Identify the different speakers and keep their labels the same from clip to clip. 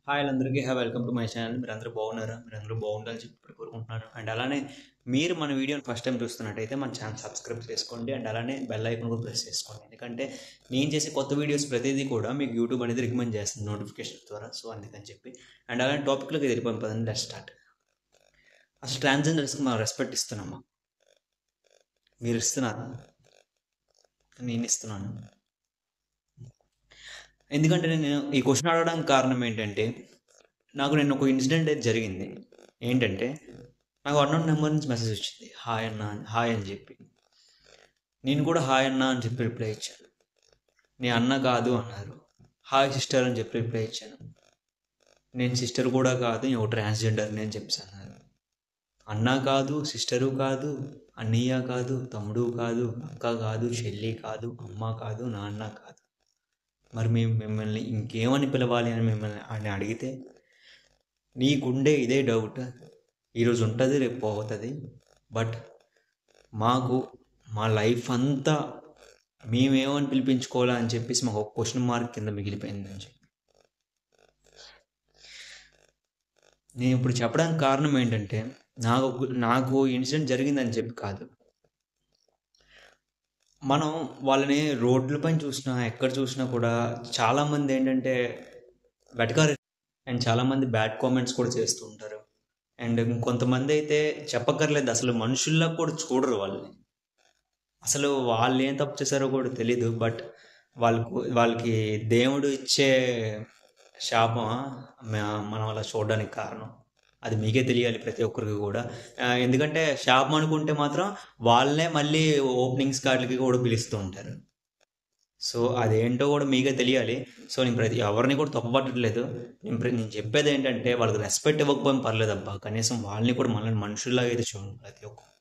Speaker 1: Hi అందరికీ welcome to my channel. మీరందరూ బాగున్నారా? మీరందరూ బాగుండాలని చెప్పి కోరుకుంటున్నాను. అండ్ అలానే మీరు మన వీడియోని ఫస్ట్ టైం చూస్తున్నట్టయితే మన ఛానల్ సబ్స్క్రైబ్ చేసుకోండి. అండ్ అలానే బెల్ ఐకాన్ కూడా ప్రెస్ చేసుకోండి. ఎందుకంటే నేను చేసే కొత్త వీడియోస్ ప్రతిదీ కూడా మీకు యూట్యూబ్ అనేది రికమెండ్ చేస్తుంది నోటిఫికేషన్ ద్వారా. సో అందుకని చెప్పి అండ్ అలానే టాపిక్లోకి వెళ్ళిపోయిన పదండి. Let's start. అసలు ట్రాన్స్జెండర్స్కి మనం రెస్పెక్ట్ ఇస్తున్నామా? మీరు ఇస్తున్నారా? నేను ఇస్తున్నాను. ఎందుకంటే నేను ఈ క్వశ్చన్ అడగడానికి కారణం ఏంటంటే నాకు నేను ఒక ఇన్సిడెంట్ అయితే జరిగింది. ఏంటంటే నాకు అన్నోన్ నెంబర్ నుంచి మెసేజ్ వచ్చింది, హాయ్ అన్న, హాయ్ అని చెప్పి. నేను కూడా హాయ్ అన్న అని చెప్పి రిప్లై ఇచ్చాను. నీ అన్న కాదు అన్నారు. హాయ్ సిస్టర్ అని చెప్పి రిప్లై ఇచ్చాను. నేను సిస్టర్ కూడా కాదు, నేను ఒక ట్రాన్స్జెండర్ని అని చెప్పాను. అన్న కాదు, సిస్టరు కాదు, అన్నయ్య కాదు, తమ్ముడు కాదు, అక్క కాదు, చెల్లి కాదు, అమ్మ కాదు, నాన్న కాదు. మరి మేము మిమ్మల్ని ఇంకేమని పిలవాలి అని మిమ్మల్ని అని అడిగితే నీకుండే ఇదే డౌట్. ఈరోజు ఉంటుంది, రేపు పోతుంది. బట్ మాకు మా లైఫ్ అంతా మేమేమని పిలిపించుకోవాలా అని చెప్పేసి మాకు ఒక క్వశ్చన్ మార్క్ కింద మిగిలిపోయిందని చెప్పి నేను ఇప్పుడు చెప్పడానికి కారణం ఏంటంటే నాకు ఇన్సిడెంట్ జరిగిందని చెప్పి కాదు. మనం వాళ్ళని రోడ్లపైన చూసినా ఎక్కడ చూసినా కూడా చాలామంది ఏంటంటే వెటకారి అండ్ చాలామంది బ్యాడ్ కామెంట్స్ కూడా చేస్తూ ఉంటారు. అండ్ కొంతమంది అయితే చెప్పక్కర్లేదు, అసలు మనుషుల్లా కూడా చూడరు వాళ్ళని. అసలు వాళ్ళు ఏం తప్పు చేశారో కూడా తెలీదు. బట్ వాళ్ళకి దేవుడు ఇచ్చే శాపం మనం అలా చూడడానికి కారణం. అది మీకే తెలియాలి, ప్రతి ఒక్కరికి కూడా. ఎందుకంటే శాపం అనుకుంటే మాత్రం వాళ్ళనే మళ్ళీ ఓపెనింగ్స్ కార్డులకి కూడా పిలుస్తూ ఉంటారు. సో అదేంటో కూడా మీకే తెలియాలి. సో నేను ఎవరిని కూడా తప్పుపట్టట్లేదు. నేను చెప్పేది ఏంటంటే వాళ్ళకి రెస్పెక్ట్ ఇవ్వకపోయినా పర్లేదు అబ్బా, కనీసం వాళ్ళని కూడా మనల్ని మనుషుల్లాగా అయితే చూడండి ప్రతి ఒక్కరు.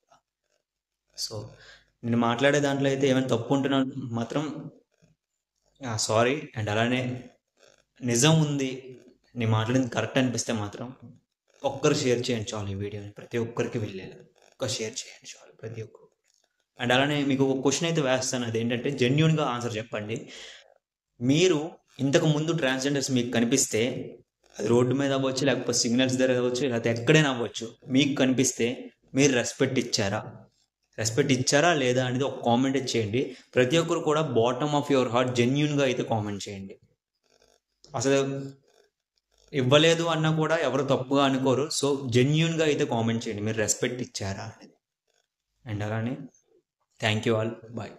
Speaker 1: సో నేను మాట్లాడే దాంట్లో అయితే ఏమైనా తప్పు ఉంటున్నా మాత్రం సారీ. అండ్ అలానే నిజం ఉంది, నేను మాట్లాడింది కరెక్ట్ అనిపిస్తే మాత్రం ఒక్కరు షేర్ చేయండి చాలు. ఈ వీడియోని ప్రతి ఒక్కరికి వెళ్ళేది ఒక్క షేర్ చేయండి చాలు, ప్రతి ఒక్కరు. అండ్ అలానే మీకు ఒక క్వశ్చన్ అయితే వేస్తాను, అదేంటంటే జెన్యున్గా ఆన్సర్ చెప్పండి. మీరు ఇంతకు ముందు ట్రాన్స్జెండర్స్ మీకు కనిపిస్తే, అది రోడ్డు మీద అవ్వచ్చు, లేకపోతే సిగ్నల్స్ దగ్గర అవ్వచ్చు, లేకపోతే ఎక్కడైనా అవ్వచ్చు, మీకు కనిపిస్తే మీరు రెస్పెక్ట్ ఇచ్చారా లేదా అనేది ఒక కామెంట్ చేయండి. ప్రతి ఒక్కరు కూడా బాటమ్ ఆఫ్ యువర్ హార్ట్ జెన్యున్గా అయితే కామెంట్ చేయండి. అసలు ఇవ్వలేదు అన్నా కూడా ఎవరు తప్పుగా అనుకోరు. సో జెన్యున్గా అయితే కామెంట్ చేయండి, మీరు రెస్పెక్ట్ ఇచ్చారా అనేది. అండ్ అలానే థ్యాంక్ యూ ఆల్, బాయ్.